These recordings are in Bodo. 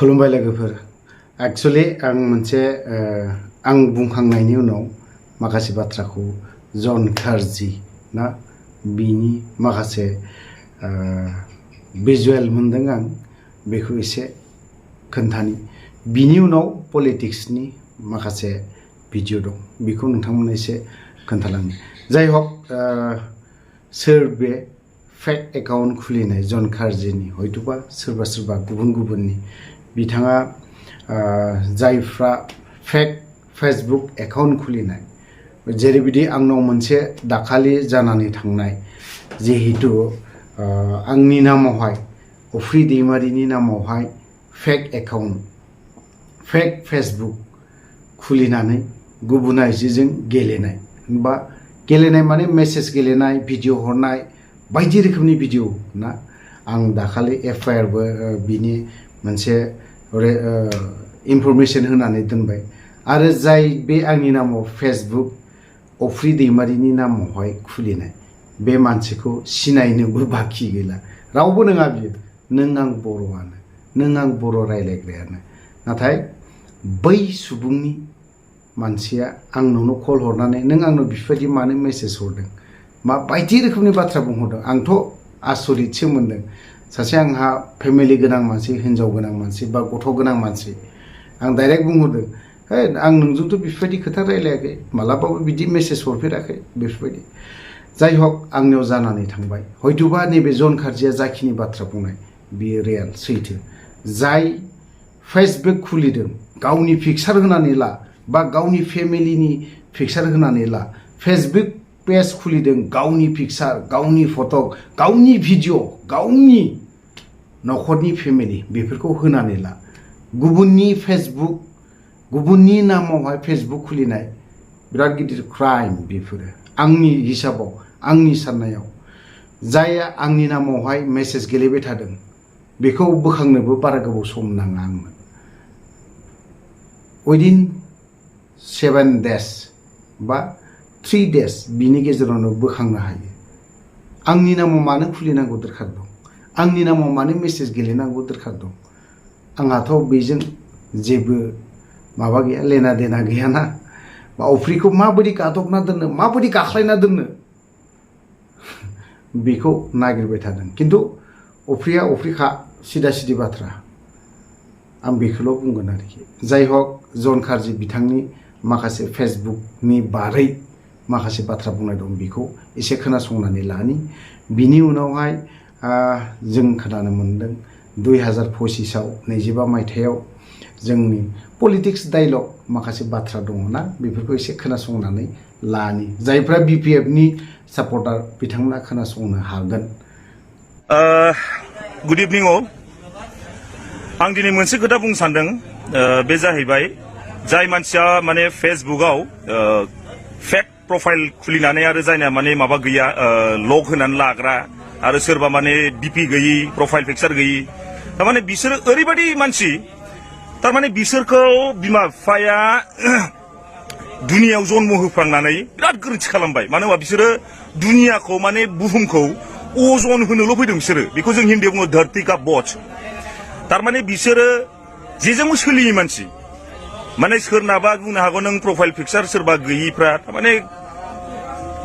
खुलुमबाय लोगोफोर एक्चुअली आं मोनसे आं बुंखांनायनि उनाव माखासे बाथ्राखौ जन खारजि ना बिनि माखासे भिजुअल मोनदों आं बेखौ एसे खोन्थानि बिनि उनाव पलिटिक्सनि माखासे भिडिअ दं बेखौ नोंथांमोननो एसे खोन्थालांनि जाय हक सोर बे फेक एकाउन्ट खुलिनाय जन खारजिनि हयतोबा सोरबा गुबुननि बिथाङा जायफ्रा फेक फेसबुक एकाउन्ट खुलिनाय जेरैबायदि आंनाव मोनसे दाखालि जानानै थांनाय जिहेतु आंनि नामावहाय अफ्रि दैमारिनि नामावहाय फेक एकाउन्ट फेक फेसबुक खुलिनानै गुबुन आइजोजों गेलेनाय बा गेलेनाय माने मेसेज गेलेनाय भिडिअ हरनाय बायदि रोखोमनि भिडिअ ना आं दाखालि एफआईआरबो बिनि मोनसे इनफरमेशन होनानै दोनबाय आरो जाय बे आंनि नामाव फेसबुक अफ्रि दैमारिनि नामावहाय खुलिनाय बे मानसिखौ सिनायनोबो बाखि गैला रावबो नङा बियो नों आं बर'आनो नों आं बर' रायलायग्रायानो नाथाय बै सुबुंनि मानसिया आंनावनो कल हरनानै नों आंनाव बेफोरबायदि मानो मेसेज हरदों मा बायदि रोखोमनि बाथ्रा बुंहरदों आंथ' आसरितसो मोनदों सासे आंहा फेमिलि गोनां मानसि हिन्जाव गोनां मानसि बा गथ' गोनां मानसि आं डाइरेक्ट बुंहरदों हे आं नोंजोंथ' बेफोरबायदि खोथा रायलायाखै मालाबाबो बिदि मेसेज हरफेराखै बेफोरबायदि जाय हक आंनियाव जानानै थांबाय हयतोबा नैबे जन खारजिया जाखिनि बाथ्रा बुंनाय बियो रियेल सैथो जाय फेसबुक खुलिदों गावनि पिक्सार होनानै ला बा गावनि फेमिलिनि पिक्सार होनानै ला फेसबुक पेज खुलिदों गावनि पिक्सार गावनि फट' गावनि भिडिअ गावनि न'खरनि फेमिलि बेफोरखौ होनानै ला गुबुननि फेसबुक गुबुननि नामावहाय फेसबुक खुलिनाय बिराद गिदिर क्राइम बेफोरो आंनि हिसाबाव आंनि साननायाव जायआ आंनि नामावहाय मेसेज गेलेबाय थादों बेखौ बोखांनोबो बारा गोबाव सम नाङा आंनो उइदिन 7 days बा 3 days बिनि गेजेरावनो बोखांनो हायो आंनि नामाव मानो खुलिनांगौ दरखार दं आंनि नामाव मानो मेसेज गेलेनांगौ दरखार दं आंहाथ' बेजों जेबो माबा गैया लेना देना गैयाना बा अफ्रिखौ माबायदि गादबना दोननो माबायदि गाख्लायना दोननो बेखौ नागिरबाय थादों खिन्थु अफ्रिया अफ्रिखा सिदा सिदि बाथ्रा आं बेखौल' बुंगोन आरोखि जाय हक जन खारजि बिथांनि माखासे फेसबुकनि बारै माखासे बाथ्रा बुंनाय दं बेखौ एसे खोनासंनानै लानि बिनि उनावहाय जों खोनानो मोनदों 2025 25 मायथाइयाव जोंनि पलिटिक्स डायलग माखासे बाथ्रा दङ ना बेफोरखौ एसे खोनासंनानै लानि जायफ्रा बिपिएफनि सापर्टार बिथांमोना खोनासंनो हागोन गुड इभिनिं अल आं दिनै मोनसे खोथा बुंनो सानदों बे जाहैबाय जाय मानसिया माने फेसबुकआव फेक प्रफाइल खुलिनानै आरो जायना माने माबा गैया लग होनानै लाग्रा आरो सोरबा माने डिपि गैयि प्रफाइल पिक्चार गैयि थारमाने बिसोरो ओरैबायदि मानसि थारमाने बिसोरखौ बिमा बिफाया दुनियाव जन्म होफ्रांनानै बिराद गोरोन्थि खालामबाय मानो होनबा बिसोरो दुनियाखौ माने बुहुमखौ अजन होनोल' फैदों बिसोरो बेखौ जों हिन्दीआव बुङो धरती का बोझ थारमाने बिसोरो जेजोंबो सोलियै मानसि माने सोरनाबा बुंनो हागौ नों प्रफाइल पिक्चार सोरबा गैयिफ्रा थारमाने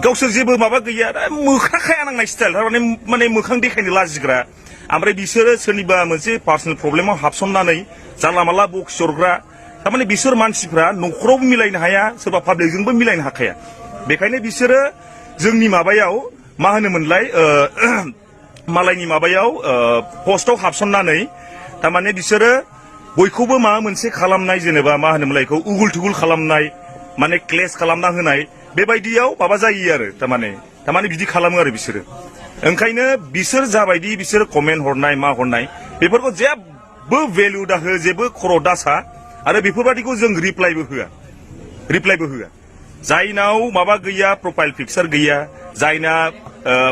गावसोर जेबो माबा गैया मोखां खाया नांनाय स्टाइल थारमाने माने मोखां देखायनो लाजिग्रा ओमफ्राय बिसोरो सोरनिबा मोनसे पार्सनेल प्रब्लेमाव हाबसननानै जानला मानला बक्स हरग्रा थारमाने बिसोर मानसिफ्रा न'खरावबो मिलायनो हाया सोरबा पाब्लिकजोंबो मिलायनो हाखाया बेखायनो बिसोरो जोंनि माबायाव मा होनोमोनलाय मालायनि माबायाव पस्टआव हाबसननानै थारमाने बिसोरो बयखौबो माबा मोनसे खालामनाय जेनेबा मा होनोमोनलाय बेखौ उगुल थुगुल खालामनाय माने क्लेश खालामना होनाय बेबायदियाव माबा जायो आरो थारमाने बिदि खालामो आरो बिसोरो ओंखायनो बिसोर जाबायदि बिसोर कमेन्ट हरनाय मा हरनाय बेफोरखौ जेबो भेलु दाहो जेबो खर' दासा आरो बेफोरबादिखौ जों रिप्लाइबो होआ जायनाव माबा गैया प्रफाइल पिक्चार गैया जायना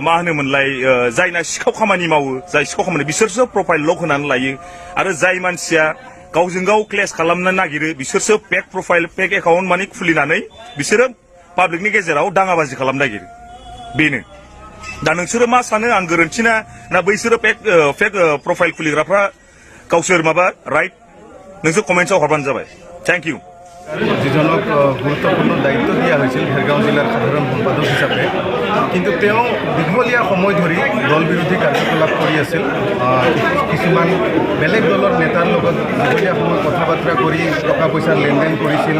मा होनोमोनलाय जायना सिखाव खामानि मावो जाय सिखाव खामानि बिसोरसो प्रफाइल लक होनानै लायो आरो जाय मानसिया गावजों गाव क्लेश खालामनो नागिरो बिसोरसो फेक प्रफाइल फेक एकाउन्ट माने खुलिनानै बिसोरो पाब्लिकनि गेजेराव दाङाबाजि खालामनो नागिरो बेनो दा नोंसोरो मा सानो आं गोरोन्थि ना बैसोरो फेक प्रफाइल खुलिग्राफ्रा गावसोर माबा राइट नोंसोर कमेन्ट्सआव हरबानो जाबाय थेंक इउ যিজনক গুৰুত্বপূৰ্ণ দায়িত্ব দিয়া হৈছিল ভেৰগাঁও জিলাৰ সাধাৰণ সম্পাদক হিচাপে কিন্তু তেওঁ দীঘলীয়া সময় ধৰি দল বিৰোধী কাৰ্যকলাপ কৰি আছিল কিছুমান বেলেগ দলৰ নেতাৰ লগত দীঘলীয়া সময় কথা বাৰ্তা কৰি টকা পইচাৰ লেনদেন কৰিছিল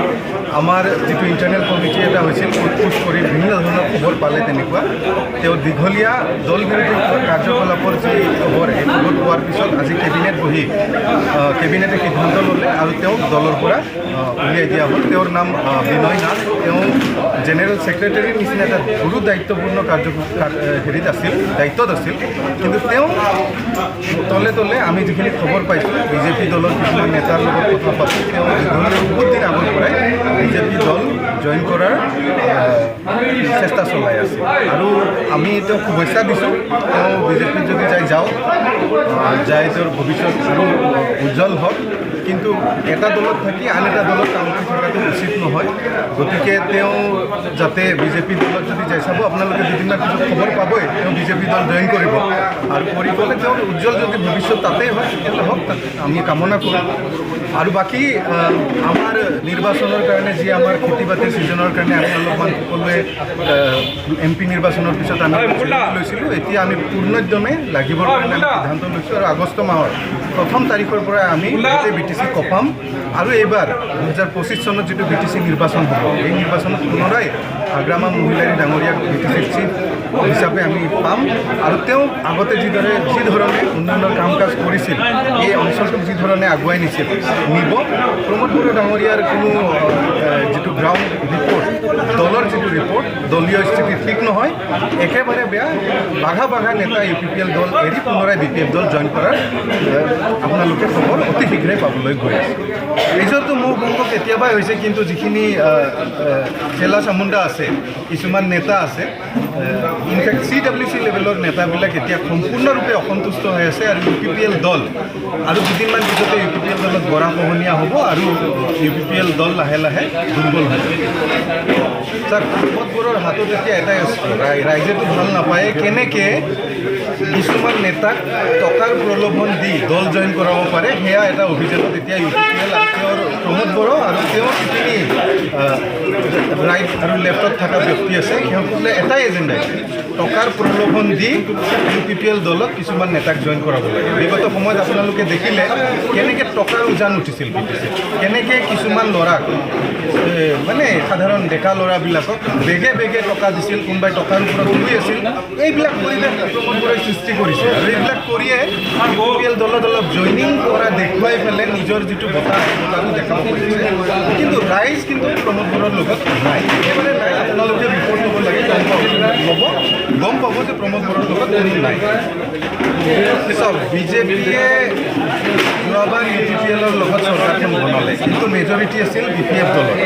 আমাৰ যিটো ইণ্টাৰনেল কমিটি এটা হৈছিল সোধ কৰি বিভিন্ন ধৰণৰ খবৰ পালে তেনেকুৱা তেওঁ দীঘলীয়া দল বিৰোধী কাৰ্যকলাপৰ যি খবৰ এই খবৰ পোৱাৰ পিছত আজি কেবিনেট বহি কেবিনেটে সিদ্ধান্ত ল'লে আৰু তেওঁক দলৰ পৰা উলিয়াই দিয়া হ'ল তেওঁৰ নাম বিনয় নাথ তেওঁ জেনেৰেল ছেক্ৰেটাৰীৰ নিচিনা এটা গুৰু দায়িত্বপূৰ্ণ হেৰিত আছিল দায়িত্বত আছিল কিন্তু তেওঁ তলে তলে আমি যিখিনি খবৰ পাইছোঁ বিজেপি দলৰ কিছুমান নেতাৰ লগত কথা পাতি তেওঁ বহুত দিন আগৰ পৰাই বিজেপি দল জইন কৰাৰ চেষ্টা চলাই আছে আৰু আমি তেওঁক শুভেচ্ছা দিছোঁ তেওঁ বিজেপিত যদি যাওক তেওঁৰ ভৱিষ্যত আৰু উজ্জ্বল হওক কিন্তু এটা দলত থাকি আন এটা দলত কাম কৰি থকাটো উচিত নহয় গতিকে তেওঁ যাতে বিজেপি দলত যদি যাই চাব আপোনালোকে দুদিনমান পিছত খবৰ পাবই তেওঁ বিজেপি দল জইন কৰিব আৰু কৰি গ'লে তেওঁৰ উজ্জ্বল যদি ভৱিষ্যত তাতেই হয় তেতিয়াহ'লে হওক তাতে আমি কামনা কৰোঁ আৰু বাকী আমাৰ নিৰ্বাচনৰ কাৰণে যি আমাৰ খেতি বাতিৰ ছিজনৰ কাৰণে আমি অলপমান সকলোৱে MP নিৰ্বাচনৰ পিছত আমি লৈছিলোঁ এতিয়া আমি পূৰ্ণোদ্যমে লাগিবৰ কাৰণে আমি সিদ্ধান্ত লৈছোঁ আৰু আগষ্ট মাহৰ প্ৰথম তাৰিখৰ পৰা আমি BTC কপাম আৰু এইবাৰ 2025 চনত যিটো BTC নিৰ্বাচন হ'ব এই নিৰ্বাচনত পুনৰাই আগ্ৰামা মহিলাৰী ডাঙৰীয়াক BTC চিফ হিচাপে আমি পাম আৰু তেওঁ আগতে যি ধৰণে উন্নয়নৰ কাম কাজ কৰিছিল এই অঞ্চলটোক যি ধৰণে আগুৱাই নিছিল নিব প্ৰমোদ বড়ো ডাঙৰীয়াৰ কোনো যিটো গ্ৰাউণ্ড ৰিপৰ্ট দলৰ যিটো ৰিপৰ্ট দলীয় স্থিতি ঠিক নহয় একেবাৰে বেয়া বাঘা নেতা UPPL দল এৰি পুনৰাই BPF দল জইন কৰাৰ আপোনালোকে খবৰ অতি শীঘ্ৰে পাবলৈ গৈ আছে এইযোৰটো মোৰ বংগ কেতিয়াবাই হৈছে কিন্তু যিখিনি চেলা চামুণ্ডা আছে কিছুমান নেতা আছে ইনফেক্ট CWC লেভেলৰ নেতাবিলাক এতিয়া সম্পূৰ্ণৰূপে অসন্তুষ্ট হৈ আছে আৰু UPPL দল আৰু দুদিনমান পিছতে UPPL দলত গৰাখহনীয়া হ'ব আৰু UPPL দল লাহে লাহে দুৰ্বল হ'ব ছাৰ প্ৰমোদবোৰৰ হাতত এতিয়া এটাই ৰাইজেতো ভাল নাপায় কেনেকৈ কিছুমান নেতাক টকাৰ প্ৰলোভন দি দল জইন কৰাব পাৰে সেয়া এটা অভিযানত এতিয়া UPPL আৰু তেওঁৰ প্ৰমোদ বড়ো আৰু তেওঁৰ যিখিনি ৰাইট আৰু লেফ্টত থকা ব্যক্তি আছে সিহঁতসকলে এটাই এজেণ্ডা টকাৰ প্ৰলোভন দি UPPL দলত কিছুমান নেতাক জইন কৰাব লাগে বিগত সময়ত আপোনালোকে দেখিলে কেনেকৈ টকাৰ উজান উঠিছিল কেনেকৈ কিছুমান ল'ৰাক মানে সাধাৰণ ডেকা ল'ৰাবিলাকক বেগে টকা দিছিল কোনোবাই টকাৰ ওপৰত শুই আছিল এইবিলাক পৰিৱেশ প্ৰমোদ বড়োই সৃষ্টি কৰিছে আৰু এইবিলাক কৰিয়ে UPPL দলত অলপ জইনিং কৰা দেখুৱাই পেলাই নিজৰ যিটো বঁটা বঁটাটো দেখাব পাৰিছে কিন্তু ৰাইজ কিন্তু প্ৰমোদ বড়োৰ লগত নাই একেবাৰে নাই আপোনালোকে ৰিপৰ্ট ল'ব লাগে গম পাব যে প্ৰমোদ বড়োৰ লগত কোনো নাই চাওক বিজেপিয়ে যোৱাবাৰ UPPLৰ লগত চৰকাৰখন বনালে কিন্তু মেজৰিটি আছিল BPF দলৰ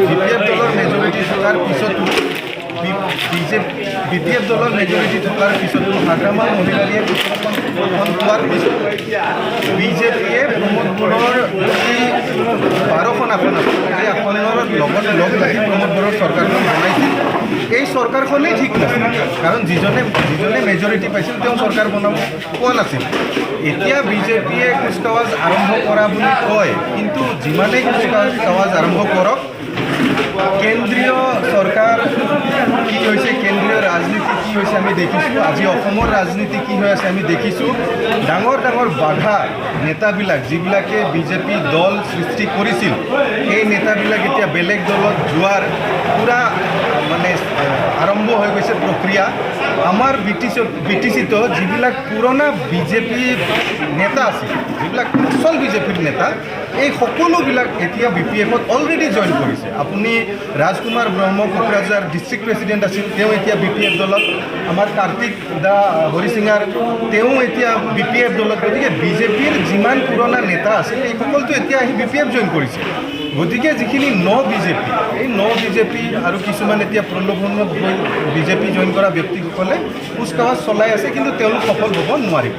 BPF দলৰ মেজৰিটি থকাৰ পিছতো BPF দলৰ মেজৰিটি থকাৰ পিছতো আগ্ৰামা মহিলাৰীয়ে আসন পোৱাৰ পিছত বিজেপিয়ে প্ৰমোদ বড়োৰ যি 12খন আসন আছে এই আসনৰ লগত লগ লাগি প্ৰমোদ বড়োৰ চৰকাৰখন বনাইছিল এই চৰকাৰখনেই ঠিক নাছিল কাৰণ যিজনে মেজৰিটি পাইছিল তেওঁ চৰকাৰ বনাব পোৱা নাছিল এতিয়া বিজেপিয়ে কুচকাৱাজ আৰম্ভ কৰা বুলি কয় কিন্তু যিমানেই কুচকাৱাজ আৰম্ভ কৰক কেন্দ্ৰীয় চৰকাৰ কি হৈছে কেন্দ্ৰীয় ৰাজনীতি কি হৈছে আমি দেখিছোঁ আজি অসমৰ ৰাজনীতি কি হৈ আছে আমি দেখিছোঁ ডাঙৰ বাধা নেতাবিলাক যিবিলাকে বিজেপি দল সৃষ্টি কৰিছিল এই নেতাবিলাক এতিয়া বেলেগ দলত যোৱাৰ পূৰা মানে আৰম্ভ হৈ গৈছে প্ৰক্ৰিয়া আমাৰ BTCত যিবিলাক পুৰণা বিজেপি নেতা আছিল যিবিলাক আচল বিজেপিৰ নেতা এই সকলোবিলাক এতিয়া BPFত অলৰেডি জইন কৰিছে আপুনি ৰাজকুমাৰ ব্ৰহ্ম কোকৰাঝাৰ ডিষ্ট্ৰিক্ট প্ৰেচিডেণ্ট আছিল তেওঁ এতিয়া BPF দলত আমাৰ কাৰ্তিক দা হৰিসিঙাৰ তেওঁ এতিয়া BPF দলত গতিকে বিজেপিৰ যিমান পুৰণা নেতা আছিল এই সকলোটো এতিয়া আহি BPF জইন কৰিছে গতিকে যিখিনি বিজেপি এই বিজেপি আৰু কিছুমান এতিয়া প্ৰলোভনত গৈ বিজেপি জইন কৰা ব্যক্তিসকলে কুচকাৱাজ চলাই আছে কিন্তু তেওঁলোক সফল হ'ব নোৱাৰিব